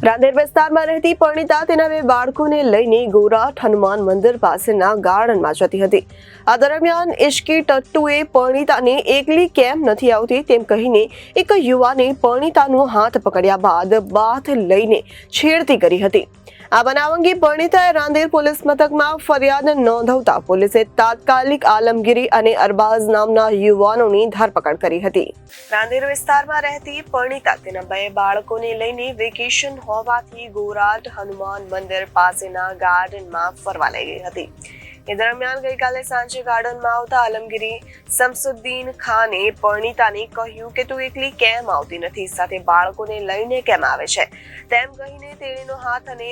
રાંદેર વિસ્તારમાં રહેતી પરિણીતા તેના બે બાળકોને લઈને ગોરાટ હનુમાન મંદિર પાસેના ગાર્ડનમાં જતી હતી। આ દરમિયાન ઇશ્કી ટટ્ટુએ પરિણીતાને એકલી કેમ નથી આવતી તેમ કહીને એક યુવાને પરિણીતાનો હાથ પકડ્યા બાદ બાથ લઈને છેડતી કરી હતી। આ બનાવ અંગે પરિણીતાએ રાંદેર પોલીસ મથકમાં ફરિયાદ નોંધાવતા પોલીસે તાત્કાલિક આલમગીરી અને અરબાઝ નામના યુવાનોની ધરપકડ કરી હતી। રાંદેર વિસ્તારમાં રહેતી પરિણીતા તેના બે બાળકોને લઈને વેકેશન હોવાથી ગોરાટ હનુમાન મંદિર પાસેના ગાર્ડનમાં ફરવા લઈ ગઈ હતી। એ દરમિયાન ગઈકાલે સાંજે ગાર્ડનમાં આવતા આલમગીરી શમસુદ્દીન ખાને પરિણીતાને કહ્યું કે તું એકલી કેમ આવતી નથી, સાથે બાળકોને લઈને કેમ આવે છે તેમ કહીને તેણીનો હાથ અને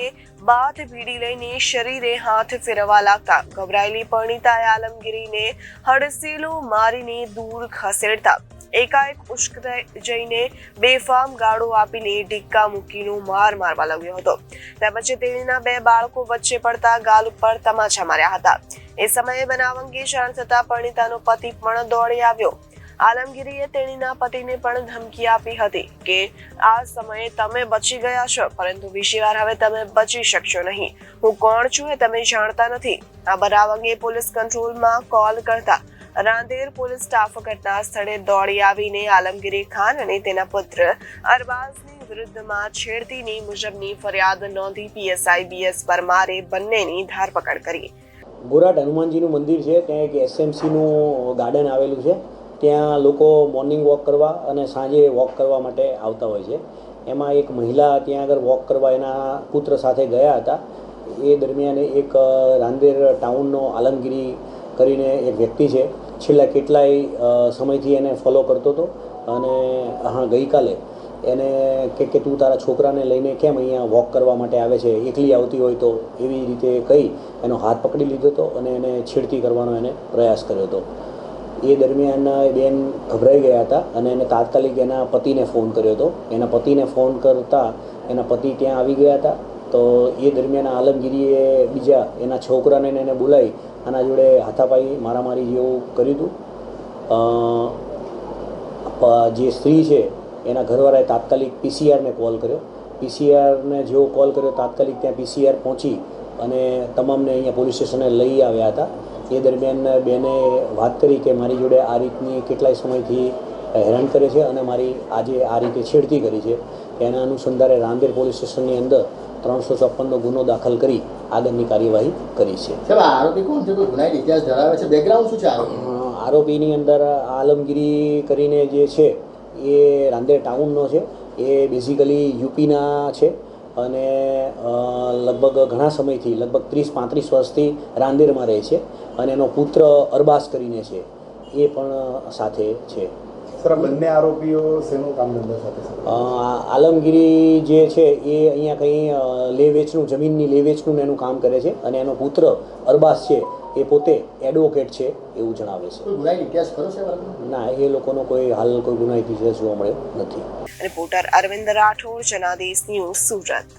બાથ ભીડી લઈને શરીરે હાથ ફેરવવા લાગતા ગભરાયેલી પરિણીતાએ આલમગીરીને હડસેલો મારીને દૂર ખસેડતા એકાએક ઉશ્કેરાઈ જઈને બેફામ ગાળો આપીને ઢીક્કા મૂકીનો માર મારવા લાગ્યો હતો। ત્યાર પછી તેણીના બે બાળકો વચ્ચે પડતા ગાલ ઉપર તમાચા માર્યા હતા। એ સમયે બનાવ અંગે જાણ થતા પરિણીતાનો પતિ પણ દોડી આવ્યો। આલમગીરીએ તેણીના પતિને પણ ધમકી આપી હતી કે આ સમયે તમે બચી ગયા છો, પરંતુ બીજી વાર હવે તમે બચી શકશો નહીં। હું કોણ છું એ તમે જાણતા નથી। આ બનાવ અંગે પોલીસ કંટ્રોલમાં કોલ કરતા રાંદેર પોલીસ સ્ટાફ ઘટના સ્થળે દોડી આવીને આલમગીરી ખાન અને તેના પુત્ર અરબાઝની વિરુદ્ધમાં છેડતીની મુજબની ફરિયાદ નોંધી પીએસઆઈ બીએસ પરમારે બંનેની ધરપકડ કરી। ગોરાટ હનુમાનજીનું મંદિર છે, ત્યાં એક એસએમસીનું ગાર્ડન આવેલું છે। ત્યાં લોકો મોર્નિંગ વોક કરવા અને સાંજે વોક કરવા માટે આવતા હોય છે। એમાં એક મહિલા ત્યાં આગળ વોક કરવા એના પુત્ર સાથે ગયા હતા। એ દરમિયાન એક રાંદેર ટાઉનનો આલમગીરી કરીને એક વ્યક્તિ છે, છેલ્લા કેટલાય સમયથી એને ફોલો કરતો હતો અને ગઈકાલે એને કે તું તારા છોકરાને લઈને કેમ અહીંયા વોક કરવા માટે આવે છે, એકલી આવતી હોય તો, એવી રીતે કહી એનો હાથ પકડી લીધો હતો અને એને છેડતી કરવાનો એને પ્રયાસ કર્યો હતો। એ દરમિયાન બેન ગભરાઈ ગયા હતા અને એને તાત્કાલિક એના પતિને ફોન કર્યો હતો। એના પતિને ફોન કરતાં એના પતિ ત્યાં આવી ગયા હતા। તો એ દરમિયાન આલમગીરીએ બીજા એના છોકરાને એને બોલાવી આના જોડે હાથાપાઈ મારામારી જેવું કર્યું હતું। જે સ્ત્રી છે એના ઘરવાળાએ તાત્કાલિક પીસીઆરને કોલ કર્યો। પીસીઆરને જેવો કોલ કર્યો તાત્કાલિક ત્યાં પીસીઆર પહોંચી અને તમામને અહીંયા પોલીસ સ્ટેશને લઈ આવ્યા હતા। એ દરમિયાન બેને વાત કરી કે મારી જોડે આ રીતની કેટલાય સમયથી હેરાન કરે છે અને મારી આજે આ રીતે છેડતી કરી છે। એના અનુસંધાને રાંદેર પોલીસ સ્ટેશનની અંદર 354નો ગુનો દાખલ કરી આગળની કાર્યવાહી કરી છે। આરોપી કોણ છે, કોઈ ગુનાહિત ઇતિહાસ ધરાવે છે, બેકગ્રાઉન્ડ શું છે આરોપીની અંદર આલમગીરી કરીને જે છે એ રાંદેર ટાઉનનો છે। એ બેઝિકલી યુપીના છે અને લગભગ ઘણા સમયથી લગભગ 30-35 વર્ષથી રાંદેરમાં રહે છે અને એનો પુત્ર અરબાઝ કરીને છે એ પણ સાથે છે। સર, બંને આરોપીઓ શેનું કામ ધંધા સાથે? આલમગીરી જે છે એ અહીંયા કંઈ લે વેચનું, જમીનની લે વેચનું એનું કામ કરે છે અને એનો પુત્ર અરબાઝ છે એ પોતે એડવોકેટ છે એવું જણાવે છે। કોઈ ગુનાહિત ઇતિહાસ ખરો છે? ના, એ લોકોનો કોઈ હાલ કોઈ ગુનાહિત ઇતિહાસ જોવા મળ્યો નથી। Reporter Arvind Rathod, Janadesh news, Surat.